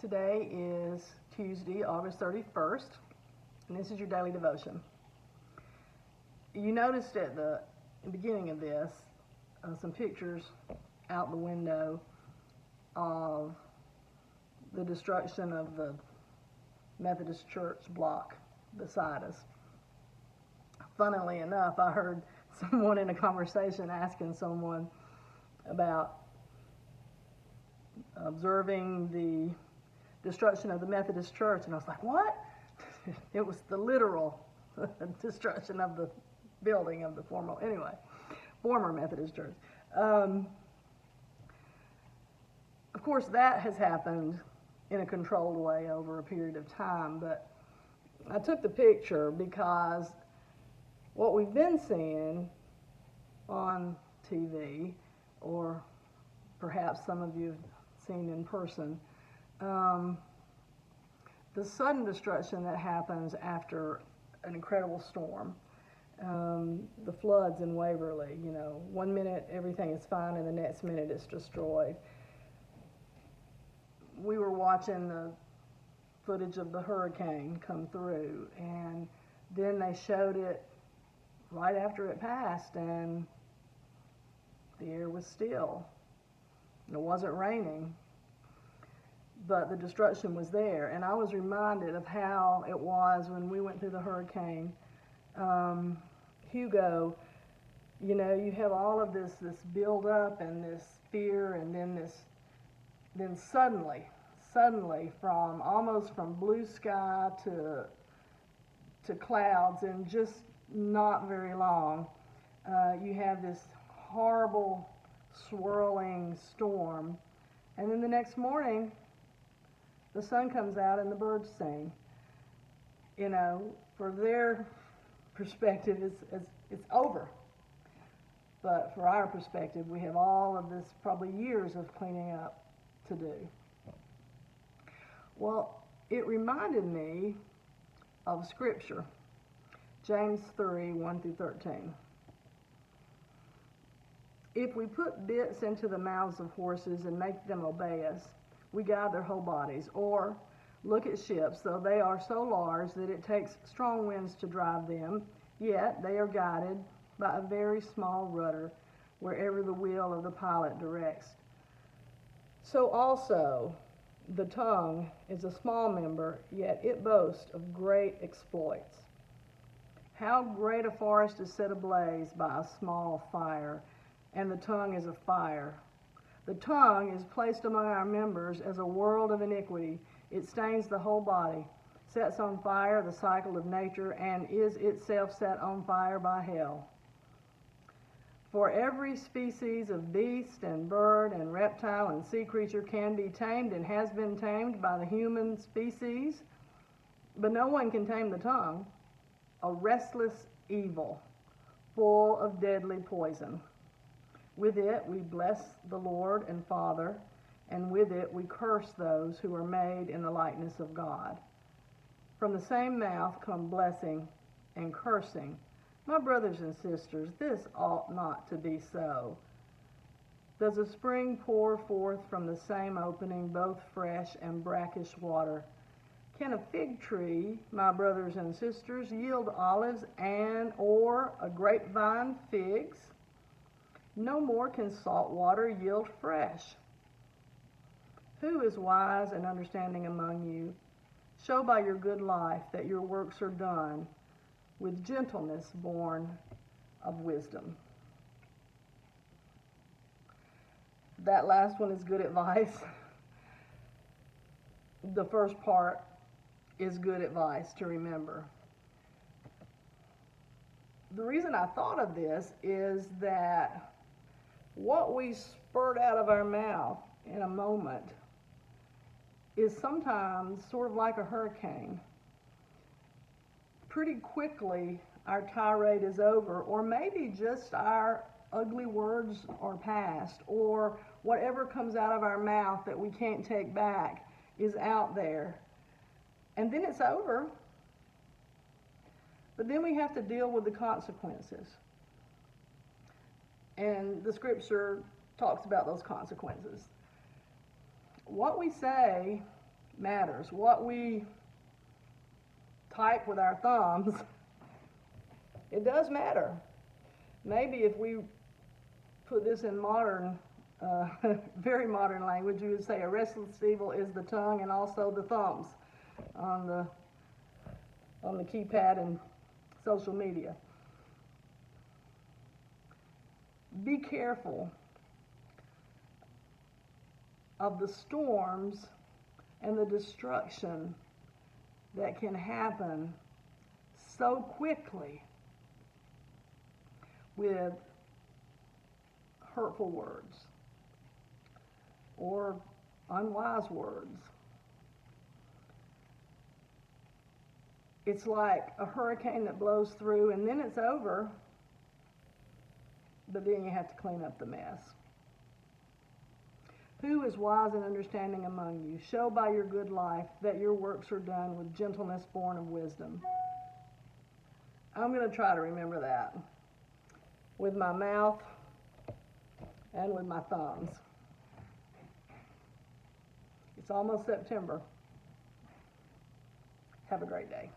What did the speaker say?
Today is Tuesday, August 31st, and this is your daily devotion. You noticed at the beginning of this some pictures out the window of the destruction of the Methodist Church block beside us. Funnily enough, I heard someone in a conversation asking someone about observing the destruction of the Methodist Church, and I was like, what? It was the literal destruction of the building of the former Methodist Church. Of course, that has happened in a controlled way over a period of time, but I took the picture because what we've been seeing on TV, or perhaps some of you have seen in person, the sudden destruction that happens after an incredible storm, the floods in Waverly. 1 minute everything is fine and the next minute it's destroyed. We were watching the footage of the hurricane come through, and then they showed it right after it passed, and the air was still. It wasn't raining, but the destruction was there. And I was reminded of how it was when we went through the hurricane. Hugo, you have all of this build up and this fear, and then suddenly from blue sky to clouds in just not very long, you have this horrible swirling storm, and then the next morning the sun comes out and the birds sing. For their perspective, it's over. But for our perspective, we have all of this, probably years of cleaning up to do. Well, it reminded me of Scripture, James 3, 1 through 13. If we put bits into the mouths of horses and make them obey us, we guide their whole bodies. Or look at ships, though they are so large that it takes strong winds to drive them, yet they are guided by a very small rudder wherever the wheel of the pilot directs. So also the tongue is a small member, yet it boasts of great exploits. How great a forest is set ablaze by a small fire, and the tongue is a fire. The tongue is placed among our members as a world of iniquity. It stains the whole body, sets on fire the cycle of nature, and is itself set on fire by hell. For every species of beast and bird and reptile and sea creature can be tamed and has been tamed by the human species, but no one can tame the tongue, a restless evil, full of deadly poison. With it we bless the Lord and Father, and with it we curse those who are made in the likeness of God. From the same mouth come blessing and cursing. My brothers and sisters, this ought not to be so. Does a spring pour forth from the same opening both fresh and brackish water? Can a fig tree, my brothers and sisters, yield olives or a grapevine figs? No more can salt water yield fresh. Who is wise and understanding among you? Show by your good life that your works are done with gentleness born of wisdom. That last one is good advice. The first part is good advice to remember. The reason I thought of this is that what we spurt out of our mouth in a moment is sometimes sort of like a hurricane. Pretty quickly our tirade is over, or maybe just our ugly words are past, or whatever comes out of our mouth that we can't take back is out there. And then it's over. But then we have to deal with the consequences. And the scripture talks about those consequences. What we say matters. What we type with our thumbs, it does matter. Maybe if we put this in modern, very modern language, you would say a restless evil is the tongue and also the thumbs on the keypad and social media. Be careful of the storms and the destruction that can happen so quickly with hurtful words or unwise words. It's like a hurricane that blows through and then it's over, but then you have to clean up the mess. Who is wise and understanding among you? Show by your good life that your works are done with gentleness born of wisdom. I'm going to try to remember that with my mouth and with my thumbs. It's almost September. Have a great day.